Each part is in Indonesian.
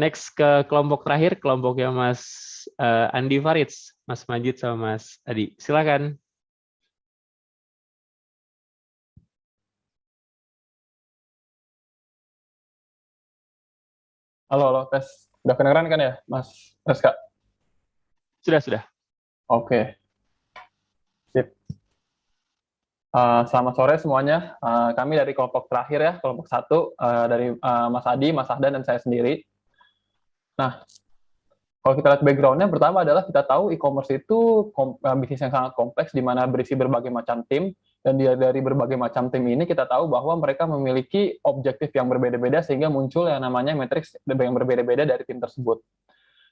next ke kelompok terakhir, kelompoknya Mas Andi Faridz, Mas Majid sama Mas Adi. Silakan. Halo, tes. Udah kedengeran kan ya, Mas Reska? Sudah. Oke. Sip. Selamat sore semuanya. Kami dari kelompok terakhir ya, kelompok 1, dari Mas Adi, Mas Ahdan, dan saya sendiri. Nah, kalau kita lihat background-nya, pertama adalah kita tahu e-commerce itu bisnis yang sangat kompleks, di mana berisi berbagai macam tim, dan dari berbagai macam tim ini kita tahu bahwa mereka memiliki objektif yang berbeda-beda, sehingga muncul yang namanya matriks yang berbeda-beda dari tim tersebut.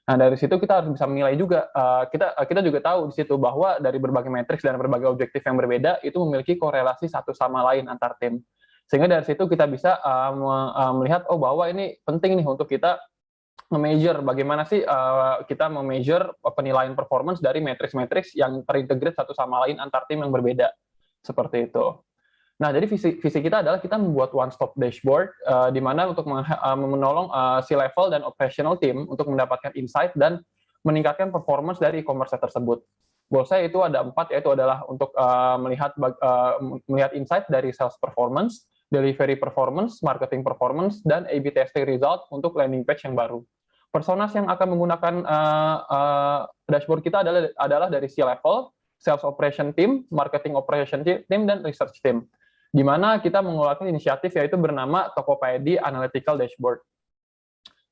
Nah, dari situ kita harus bisa menilai juga, kita juga tahu di situ bahwa dari berbagai matriks dan berbagai objektif yang berbeda, itu memiliki korelasi satu sama lain antar tim. Sehingga dari situ kita bisa melihat, oh bahwa ini penting nih untuk kita measure bagaimana sih kita measure penilaian performance dari matriks-matriks yang terintegrate satu sama lain antar tim yang berbeda. Seperti itu. Nah, jadi visi kita adalah kita membuat one-stop dashboard, di mana untuk menolong C-level dan operational team untuk mendapatkan insight dan meningkatkan performance dari e-commerce tersebut. Goalsnya itu ada 4, yaitu adalah untuk melihat insight dari sales performance, delivery performance, marketing performance, dan A/B testing result untuk landing page yang baru. Personas yang akan menggunakan dashboard kita adalah dari C-level, sales operation team, marketing operation team, dan research team. Di mana kita mengeluarkan inisiatif yaitu bernama Tokopedia Analytical Dashboard.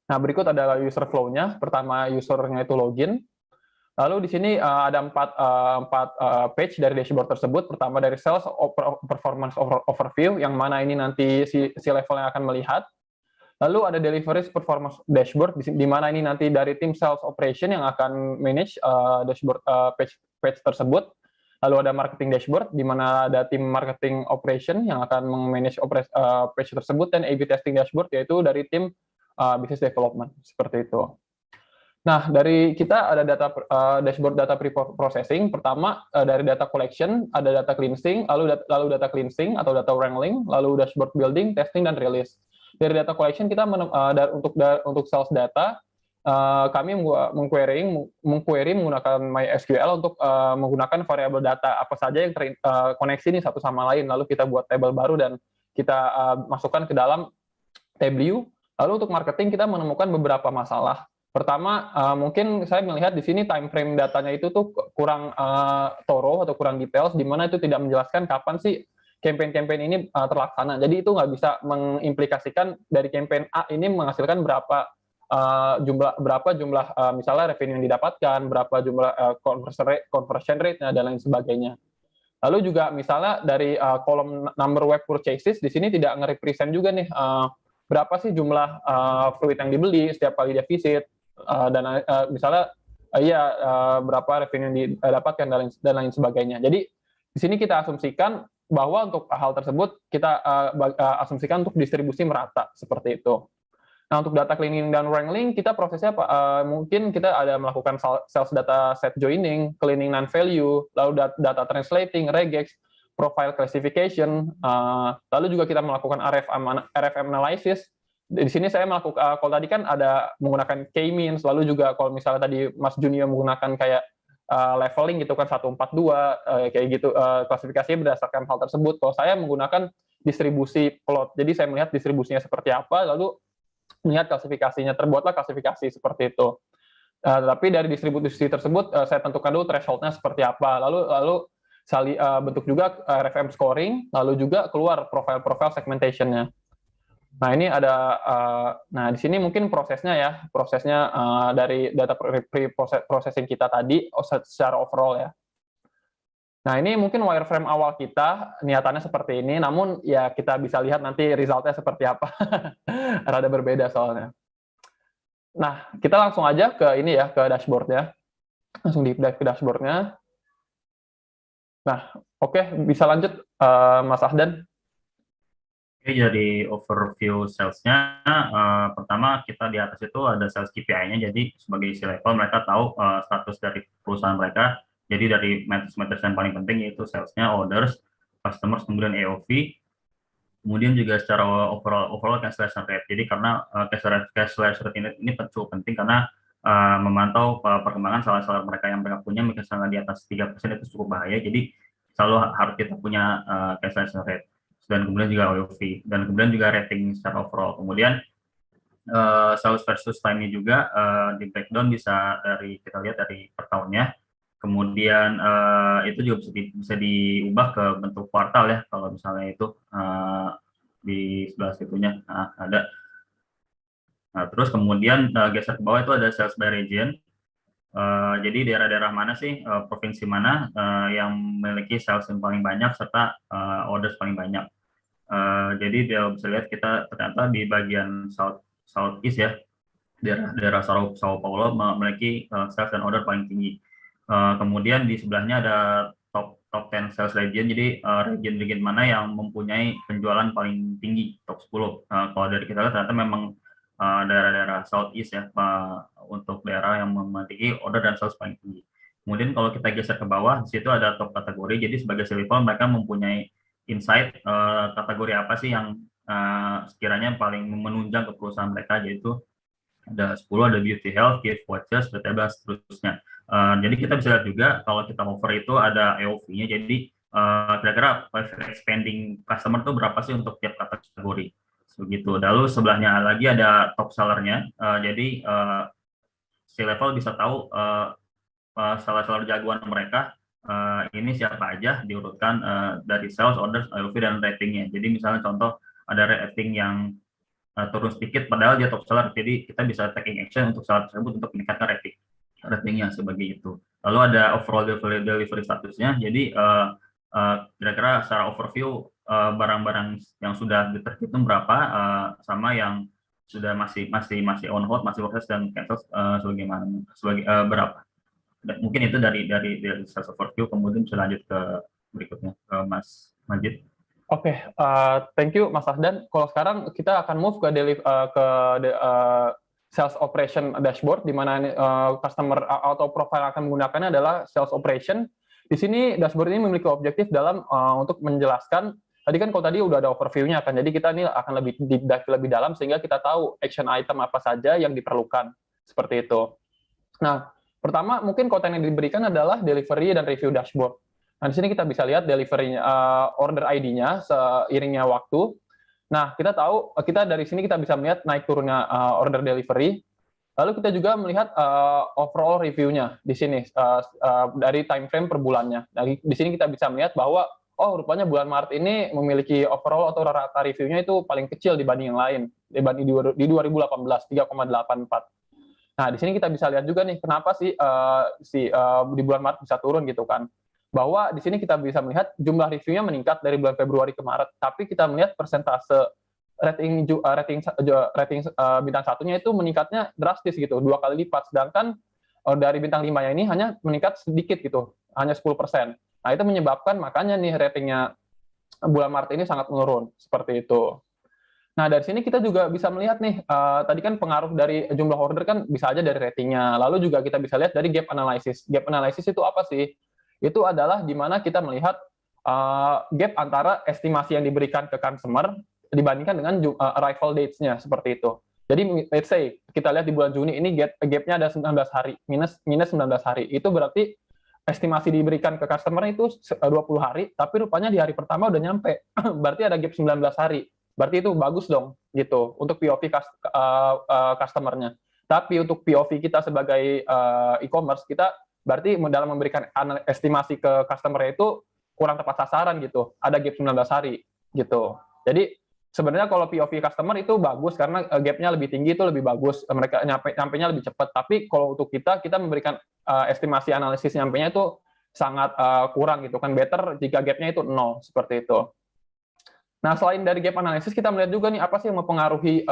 Nah, berikut adalah user flow-nya. Pertama, usernya itu login. Lalu di sini ada 4 page dari dashboard tersebut. Pertama dari sales performance overview, yang mana ini nanti si level yang akan melihat. Lalu ada delivery performance dashboard, di mana ini nanti dari tim sales operation yang akan manage dashboard page tersebut. Lalu ada marketing dashboard, di mana ada tim marketing operation yang akan manage page tersebut, dan A/B testing dashboard, yaitu dari tim business development, seperti itu. Nah, dari kita ada dashboard data pre-processing. Pertama, dari data collection, ada data cleansing, lalu data cleansing atau data wrangling, lalu dashboard building, testing, dan release. Dari data collection, kita untuk sales data, kami mengquery menggunakan MySQL untuk menggunakan variabel data apa saja yang terkoneksi nih satu sama lain, lalu kita buat table baru dan kita masukkan ke dalam Tableau. Lalu untuk marketing kita menemukan beberapa masalah. Pertama, mungkin saya melihat di sini time frame datanya itu tuh kurang thorough atau kurang details, di mana itu tidak menjelaskan kapan sih campaign-campaign ini terlaksana. Jadi itu nggak bisa mengimplikasikan dari campaign A ini menghasilkan berapa jumlah misalnya revenue yang didapatkan, berapa jumlah conversion rate dan lain sebagainya. Lalu juga misalnya dari kolom number web purchases di sini tidak nge-represent juga nih berapa sih jumlah fluid yang dibeli setiap kali dia visit, dan misalnya berapa revenue yang didapatkan dan lain sebagainya. Jadi di sini kita asumsikan bahwa untuk hal tersebut kita asumsikan untuk distribusi merata seperti itu. Nah, untuk data cleaning dan wrangling, kita prosesnya mungkin kita ada melakukan sales data set joining, cleaning non-value, lalu data translating, regex, profile classification, lalu juga kita melakukan RFM analysis. Di sini saya melakukan, kalau tadi kan ada menggunakan K-means, lalu juga kalau misalnya tadi Mas Junio menggunakan kayak leveling gitu kan 142 kayak gitu, klasifikasinya berdasarkan hal tersebut. Kalau saya menggunakan distribusi plot, jadi saya melihat distribusinya seperti apa, lalu melihat klasifikasinya, terbuatlah klasifikasi seperti itu. Tapi dari distribusi tersebut saya tentukan dulu threshold-nya seperti apa, lalu bentuk juga RFM scoring, lalu juga keluar profile segmentation-nya. Nah, ini ada, nah di sini mungkin prosesnya dari data pre-processing kita tadi secara overall ya. Nah, ini mungkin wireframe awal kita, niatannya seperti ini, namun ya kita bisa lihat nanti resultnya seperti apa. Rada berbeda soalnya. Nah, kita langsung aja ke ini ya, ke dashboard-nya. Langsung deep dive ke dashboard-nya. Nah, oke, bisa lanjut Mas Ahdan. Oke, jadi overview sales-nya, pertama kita di atas itu ada sales KPI-nya, jadi sebagai C-level mereka tahu status dari perusahaan mereka. Jadi dari matrix yang paling penting yaitu sales-nya, orders, customers, kemudian AOV. Kemudian juga secara overall cancellation rate. Jadi karena cancellation rate ini cukup penting karena memantau perkembangan seller mereka yang mereka punya, misalnya di atas 3% itu cukup bahaya. Jadi selalu harus kita punya cancellation rate, dan kemudian juga OOV, dan kemudian juga rating secara overall. Kemudian sales versus time-nya juga di breakdown bisa kita lihat dari per tahunnya. Kemudian itu juga bisa diubah ke bentuk kuartal ya, kalau misalnya itu di sebelah situnya ada. Nah, terus kemudian geser ke bawah itu ada sales by region. Jadi daerah-daerah mana sih, provinsi mana yang memiliki sales yang paling banyak serta orders paling banyak. Jadi dia bisa lihat kita ternyata di bagian Southeast ya, daerah Sao Paulo memiliki sales dan order paling tinggi. Kemudian di sebelahnya ada top 10 sales region, jadi region mana yang mempunyai penjualan paling tinggi, top 10. Kalau dari kita lihat ternyata memang daerah-daerah Southeast ya, untuk daerah yang memiliki order dan sales paling tinggi. Kemudian kalau kita geser ke bawah, di situ ada top kategori, jadi sebagai sales level mereka mempunyai insight kategori apa sih yang sekiranya paling menunjang ke perusahaan mereka, yaitu ada 10, ada beauty, health, gift, watches, dan seterusnya. Jadi kita bisa lihat juga kalau kita over itu ada EOV-nya, jadi kira-kira expanding customer itu berapa sih untuk tiap kategori. Begitu. Lalu sebelahnya lagi ada top sellernya, jadi si level bisa tahu seller-seller jagoan mereka ini siapa aja, diurutkan dari sales, orders, EOV, dan ratingnya. Jadi misalnya contoh ada rating yang turun sedikit padahal dia top seller, jadi kita bisa taking action untuk seller tersebut untuk meningkatkan ratingnya sebagai itu. Lalu ada overall delivery statusnya, jadi kira-kira secara overview barang-barang yang sudah terhitung berapa, sama yang sudah masih on hold, masih proses dan cancel berapa. Dan mungkin itu dari sales overview. Kemudian bisa lanjut ke berikutnya ke Mas Majid. Oke, thank you Mas Ahdan. Kalau sekarang kita akan move ke sales operation dashboard, di mana customer atau profile akan menggunakannya adalah sales operation. Di sini dashboard ini memiliki objektif dalam untuk menjelaskan. Tadi kan kalau tadi udah ada overview-nya kan, jadi kita ini akan lebih deep dive lebih dalam sehingga kita tahu action item apa saja yang diperlukan seperti itu. Nah, pertama mungkin konten yang diberikan adalah delivery dan review dashboard. Nah, di sini kita bisa lihat delivery-nya, order ID-nya seiringnya waktu. Nah, kita tahu, dari sini kita bisa melihat naik turunnya order delivery. Lalu kita juga melihat overall review-nya di sini dari time frame per bulannya. Nah, di sini kita bisa melihat bahwa rupanya bulan Maret ini memiliki overall atau rata review-nya itu paling kecil dibanding yang lain, dibanding di 2018 3,84. Nah, di sini kita bisa lihat juga nih kenapa sih di bulan Maret bisa turun gitu kan. Bahwa di sini kita bisa melihat jumlah reviewnya meningkat dari bulan Februari ke Maret, tapi kita melihat persentase rating bintang satunya itu meningkatnya drastis gitu, 2 kali lipat, sedangkan dari bintang 5-nya ini hanya meningkat sedikit gitu, hanya 10%. Nah, itu menyebabkan makanya nih ratingnya bulan Maret ini sangat menurun, seperti itu. Nah, dari sini kita juga bisa melihat nih, tadi kan pengaruh dari jumlah order kan bisa aja dari ratingnya, lalu juga kita bisa lihat dari gap analysis. Gap analysis itu apa sih? Itu adalah di mana kita melihat gap antara estimasi yang diberikan ke customer dibandingkan dengan arrival dates-nya, seperti itu. Jadi, let's say, kita lihat di bulan Juni ini gap-nya ada 19 hari, minus 19 hari. Itu berarti estimasi diberikan ke customer itu 20 hari, tapi rupanya di hari pertama udah nyampe. Berarti ada gap 19 hari. Berarti itu bagus dong, gitu, untuk POV customer-nya. Tapi untuk POV kita sebagai e-commerce, kita berarti dalam memberikan estimasi ke customer itu kurang tepat sasaran gitu. Ada gap 19 hari gitu. Jadi sebenarnya kalau POV customer itu bagus karena gap-nya lebih tinggi, itu lebih bagus. Mereka nyampe-nya lebih cepat. Tapi kalau untuk kita memberikan estimasi analisis nyampe-nya itu sangat kurang gitu kan. Better jika gap-nya itu 0 seperti itu. Nah, selain dari gap analisis, kita melihat juga nih apa sih yang mempengaruhi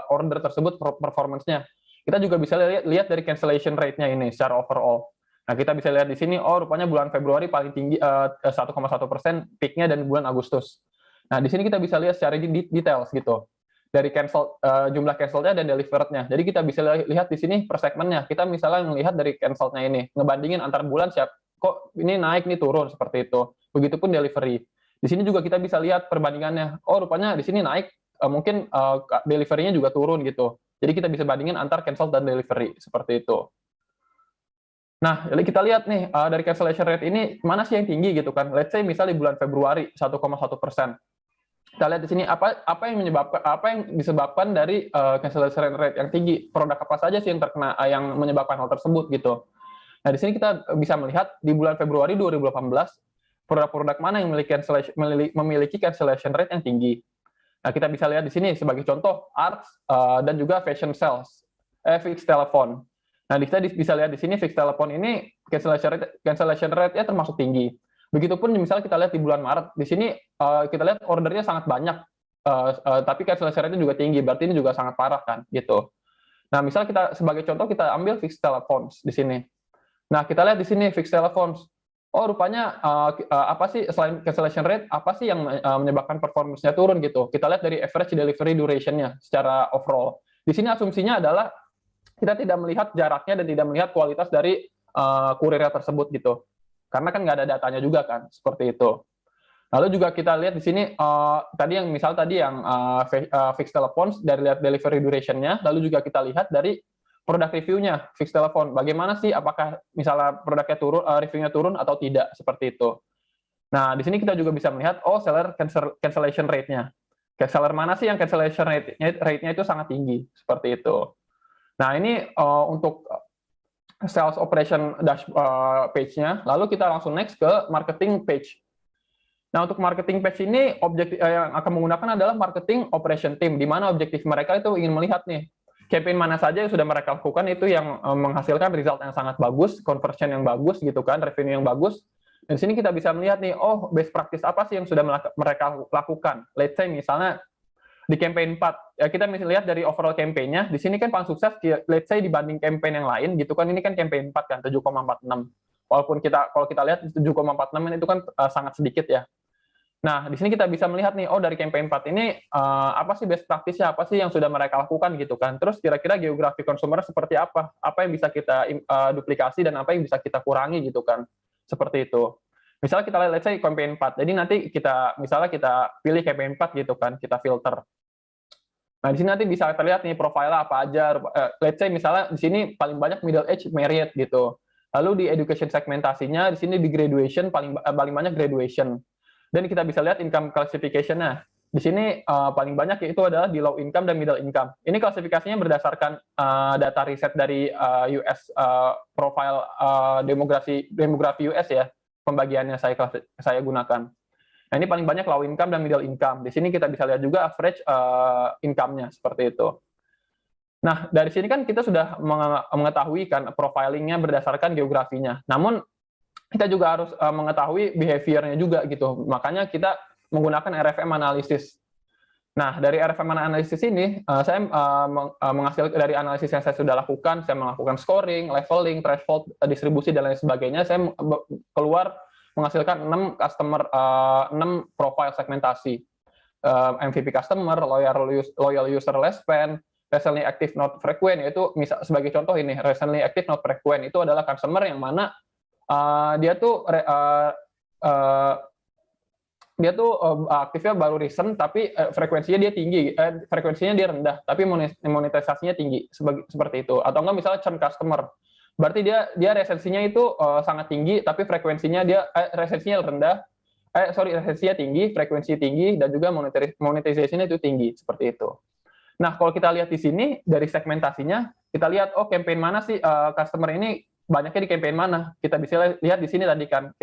order tersebut performance-nya. Kita juga bisa lihat dari cancellation rate-nya ini secara overall. Nah, kita bisa lihat di sini, rupanya bulan Februari paling tinggi 1,1%, peak-nya, dan bulan Agustus. Nah, di sini kita bisa lihat secara details gitu. Dari jumlah cancel-nya dan delivered-nya. Jadi kita bisa lihat di sini per segmen-nya. Kita misalnya melihat dari cancel-nya ini, ngebandingin antar bulan kok ini naik, nih turun, seperti itu. Begitupun delivery. Di sini juga kita bisa lihat perbandingannya. Oh, rupanya di sini naik, mungkin delivery-nya juga turun gitu. Jadi kita bisa bandingin antar cancel dan delivery, seperti itu. Nah, jadi kita lihat nih, dari cancellation rate ini, mana sih yang tinggi gitu kan. Let's say misalnya di bulan Februari, 1,1%. Kita lihat di sini apa yang disebabkan dari cancellation rate yang tinggi. Produk apa saja sih yang terkena, yang menyebabkan hal tersebut gitu. Nah, di sini kita bisa melihat di bulan Februari 2018, produk-produk mana yang memiliki cancellation rate yang tinggi. Nah, kita bisa lihat di sini sebagai contoh arts dan juga fashion sales, fixed telepon. Nah, kita bisa lihat di sini fixed telepon ini cancellation rate-nya termasuk tinggi. Begitupun misalnya kita lihat di bulan Maret, di sini kita lihat ordernya sangat banyak, tapi cancellation rate-nya juga tinggi, berarti ini juga sangat parah kan, gitu. Nah, misalnya kita sebagai contoh kita ambil fixed telepon di sini. Nah, kita lihat di sini fixed telepon. Oh, rupanya apa sih selain cancellation rate, apa sih yang menyebabkan performance-nya turun gitu. Kita lihat dari average delivery duration-nya secara overall. Di sini asumsinya adalah kita tidak melihat jaraknya dan tidak melihat kualitas dari kurirnya tersebut gitu. Karena kan nggak ada datanya juga kan, seperti itu. Lalu juga kita lihat di sini tadi yang fixed telepon dari lihat delivery duration-nya, lalu juga kita lihat dari produk review-nya fixed telepon. Bagaimana sih, apakah misalnya produknya turun, reviewnya turun atau tidak, seperti itu. Nah, di sini kita juga bisa melihat, oh, seller cancellation rate-nya. Seller mana sih yang cancellation rate-nya itu sangat tinggi, seperti itu. Nah, ini untuk sales operation page-nya. Lalu kita langsung next ke marketing page. Nah, untuk marketing page ini objektif yang akan menggunakan adalah marketing operation team, di mana objektif mereka itu ingin melihat nih campaign mana saja yang sudah mereka lakukan itu yang menghasilkan result yang sangat bagus, conversion yang bagus gitu kan, revenue yang bagus. Dan di sini kita bisa melihat nih, oh, best practice apa sih yang sudah mereka lakukan. Let's say misalnya di campaign 4, ya kita bisa lihat dari overall campaign-nya, di sini kan paling sukses, let's say dibanding campaign yang lain gitu kan, ini kan campaign 4 kan, 7,46. Walaupun kalau kita lihat 7,46 itu kan sangat sedikit ya. Nah, di sini kita bisa melihat nih, oh, dari campaign 4 ini apa sih best practice-nya, apa sih yang sudah mereka lakukan gitu kan. Terus kira-kira geografi konsumer seperti apa yang bisa kita duplikasi dan apa yang bisa kita kurangi gitu kan. Seperti itu. Misalnya kita lihat, let's say campaign 4. Jadi nanti kita pilih campaign 4 gitu kan, kita filter. Nah, di sini nanti bisa terlihat nih profile apa aja. Let's say misalnya di sini paling banyak middle age married gitu. Lalu di education segmentasinya, di sini di graduation paling banyak graduation. Dan kita bisa lihat income classification-nya. Di sini paling banyak yaitu adalah di low income dan middle income. Ini klasifikasinya berdasarkan data riset dari US profile demografi US ya, pembagiannya saya gunakan. Nah, ini paling banyak low income dan middle income. Di sini kita bisa lihat juga average income-nya, seperti itu. Nah, dari sini kan kita sudah mengetahui kan profilingnya berdasarkan geografinya. Namun, kita juga harus mengetahui behavior-nya juga gitu. Makanya kita menggunakan RFM analysis. Nah, dari RFM analysis ini, saya menghasilkan dari analisis yang saya sudah lakukan, saya melakukan scoring, leveling, threshold, distribusi, dan lain sebagainya, saya keluar menghasilkan 6 profile segmentasi. MVP customer, loyal user less spend, recently active not frequent, yaitu sebagai contoh ini, recently active not frequent, itu adalah customer yang mana dia tuh aktifnya baru recent, tapi frekuensinya dia tinggi, frekuensinya dia rendah, tapi monetisasinya tinggi, seperti itu. Atau enggak misalnya churn customer, berarti dia resensinya itu sangat tinggi, tapi frekuensinya resensinya rendah, resensinya tinggi, frekuensi tinggi, dan juga monetisasinya itu tinggi, seperti itu. Nah, kalau kita lihat di sini dari segmentasinya, kita lihat campaign mana sih customer ini banyaknya di campaign mana. Kita bisa lihat di sini tadi kan.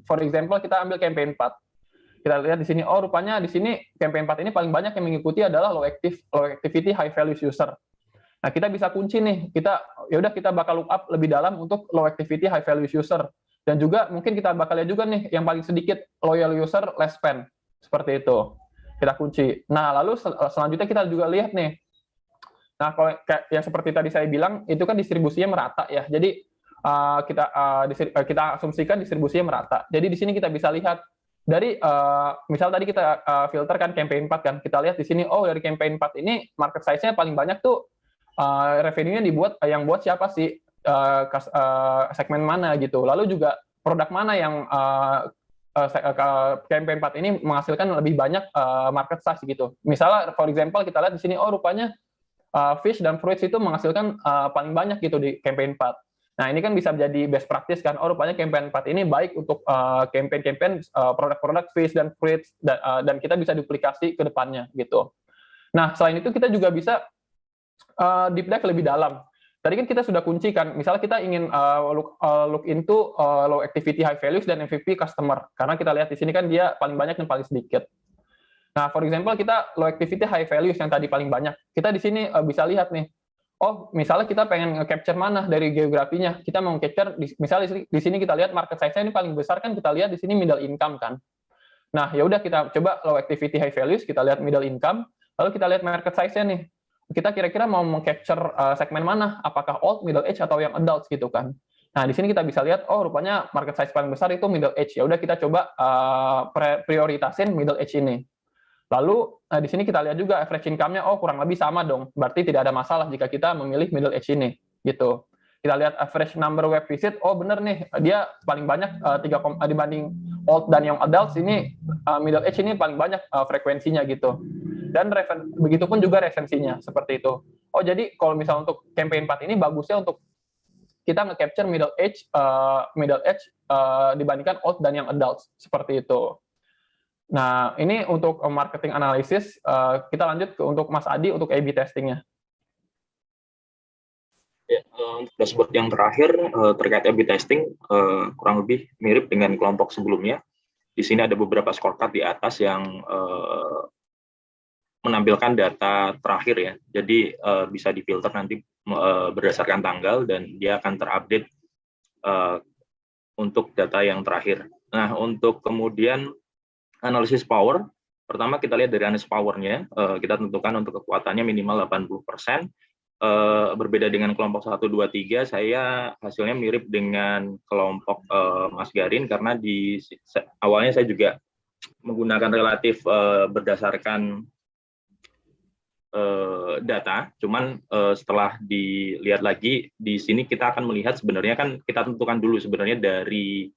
For example, kita ambil campaign 4. Kita lihat di sini, oh, rupanya di sini campaign 4 ini paling banyak yang mengikuti adalah low activity high value user. Nah, kita bisa kunci nih. Kita bakal look up lebih dalam untuk low activity high value user. Dan juga mungkin kita bakal lihat juga nih yang paling sedikit loyal user less spend. Seperti itu. Kita kunci. Nah, lalu selanjutnya kita juga lihat nih. Nah, kalau yang seperti tadi saya bilang, itu kan distribusinya merata ya. Jadi kita asumsikan distribusinya merata. Jadi di sini kita bisa lihat dari misal tadi kita filter kan campaign 4 kan. Kita lihat di sini, oh, dari campaign 4 ini market size-nya paling banyak tuh revenue-nya yang buat siapa sih, segmen mana gitu. Lalu juga produk mana yang campaign 4 ini menghasilkan lebih banyak market size gitu. Misalnya, for example, kita lihat di sini, rupanya fish dan fruits itu menghasilkan paling banyak gitu di campaign 4. Nah, ini kan bisa menjadi best practice kan. Rupanya campaign 4 ini baik untuk campaign produk-produk fish dan fruits, dan kita bisa duplikasi ke depannya gitu. Nah, selain itu kita juga bisa deep dive lebih dalam. Tadi kan kita sudah kunci kan, misalnya kita ingin look into low activity high values dan MVP customer, karena kita lihat di sini kan dia paling banyak dan paling sedikit. Nah, for example, kita low activity high values yang tadi paling banyak, kita di sini bisa lihat nih, misalnya kita pengen nge-capture mana dari geografinya, kita mau capture, misalnya di sini kita lihat market size-nya ini paling besar kan, kita lihat di sini middle income kan. Nah, ya udah kita coba low activity high values, kita lihat middle income, lalu kita lihat market size-nya nih. Kita kira-kira mau meng-capture segmen mana? Apakah old, middle age, atau yang adults gitu kan? Nah, di sini kita bisa lihat, rupanya market size paling besar itu middle age. Ya udah kita coba prioritasin middle age ini. Lalu di sini kita lihat juga average income-nya, kurang lebih sama dong. Berarti tidak ada masalah jika kita memilih middle age ini, gitu. Kita lihat average number web visit, bener nih, dia paling banyak dibanding old dan young adults, ini middle age ini paling banyak frekuensinya gitu. Dan begitupun juga resensinya, seperti itu. Jadi kalau misalnya untuk campaign 4 ini bagusnya untuk kita nge-capture middle age dibandingkan old dan young adults, seperti itu. Nah, ini untuk marketing analysis. Kita lanjut untuk Mas Adi untuk A/B testingnya. Ya, untuk dashboard yang terakhir terkait A/B testing kurang lebih mirip dengan kelompok sebelumnya. Di sini ada beberapa scorecard di atas yang menampilkan data terakhir ya. Jadi bisa difilter nanti berdasarkan tanggal dan dia akan terupdate untuk data yang terakhir. Nah, untuk kemudian analisis power, pertama kita lihat dari analisis powernya, kita tentukan untuk kekuatannya minimal 80%. Berbeda dengan kelompok 1, 2, 3, saya hasilnya mirip dengan kelompok Mas Garin, karena awalnya saya juga menggunakan relatif berdasarkan data, cuman setelah dilihat lagi, di sini kita akan melihat sebenarnya kan kita tentukan dulu sebenarnya dari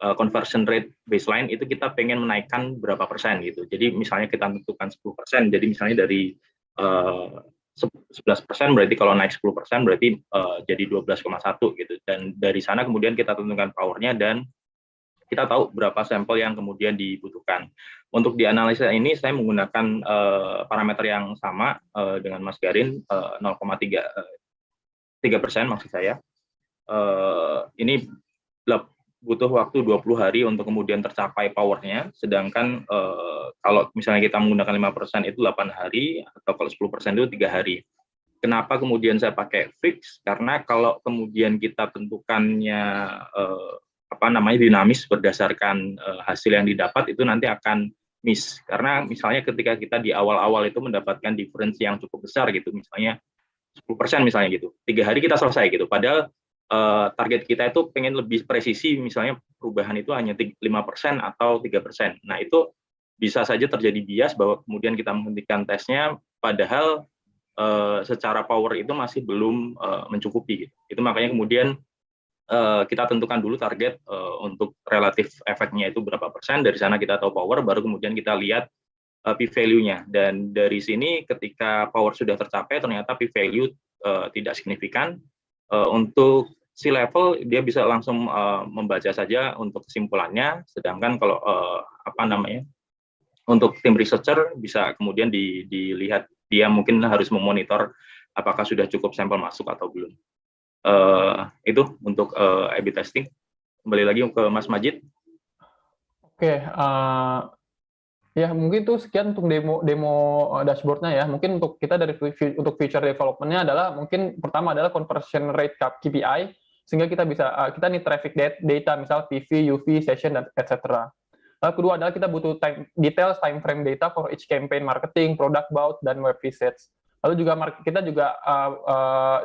conversion rate baseline itu kita pengen menaikkan berapa persen gitu. Jadi misalnya kita tentukan 10%, jadi misalnya dari 11% berarti kalau naik 10% berarti jadi 12,1 gitu. Dan dari sana kemudian kita tentukan powernya dan kita tahu berapa sampel yang kemudian dibutuhkan. Untuk dianalisa ini saya menggunakan parameter yang sama dengan Mas Garin, 0,3% maksud saya. Ini butuh waktu 20 hari untuk kemudian tercapai powernya, sedangkan kalau misalnya kita menggunakan 5% itu 8 hari, atau kalau 10% itu 3 hari. Kenapa kemudian saya pakai fix? Karena kalau kemudian kita tentukannya dinamis berdasarkan hasil yang didapat, itu nanti akan miss. Karena misalnya ketika kita di awal-awal itu mendapatkan difference yang cukup besar gitu, misalnya 10% misalnya gitu, 3 hari kita selesai gitu, padahal target kita itu pengen lebih presisi, misalnya perubahan itu hanya 5% atau 3%. Nah, itu bisa saja terjadi bias bahwa kemudian kita menghentikan tesnya, padahal secara power itu masih belum mencukupi gitu. Itu makanya kemudian kita tentukan dulu target untuk relatif efeknya itu berapa persen, dari sana kita tahu power, baru kemudian kita lihat p-value-nya. Dan dari sini ketika power sudah tercapai, ternyata p-value tidak signifikan. Untuk C-level dia bisa langsung membaca saja untuk kesimpulannya, sedangkan kalau untuk tim researcher bisa kemudian dilihat, dia mungkin harus memonitor apakah sudah cukup sampel masuk atau belum. Itu untuk A/B testing. Kembali lagi ke Mas Majid. Oke, ya mungkin itu sekian untuk demo dashboardnya ya. Mungkin untuk kita untuk feature development-nya adalah mungkin pertama adalah conversion rate KPI, sehingga kita bisa kita nih traffic data, misal PV, UV, session, dan etc. Lalu kedua adalah kita butuh details time frame data for each campaign marketing, product bout, dan web visits. Lalu juga kita juga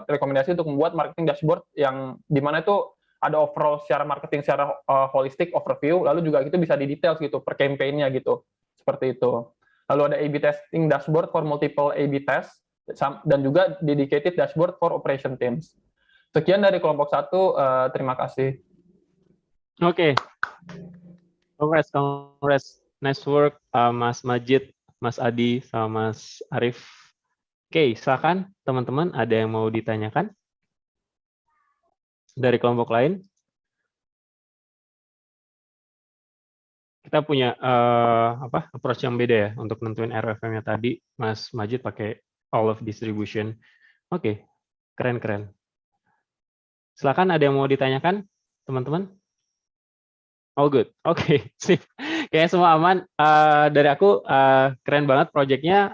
rekomendasi untuk membuat marketing dashboard yang dimana itu ada overall secara marketing secara holistic overview, lalu juga itu bisa di details gitu per campaign-nya gitu, seperti itu. Lalu ada A/B testing dashboard for multiple A/B test, dan juga dedicated dashboard for operation teams. Sekian dari kelompok 1, terima kasih. Oke. Congrats. Nice work, Mas Majid, Mas Adi, sama Mas Arif. Oke, silakan teman-teman, ada yang mau ditanyakan dari kelompok lain? Kita punya approach yang beda ya untuk nentuin RFM-nya tadi. Mas Majid pakai all of distribution. Oke, keren. Silakan, ada yang mau ditanyakan, teman-teman? All good. Oke, sip. Kayaknya semua aman. Dari aku, keren banget project-nya.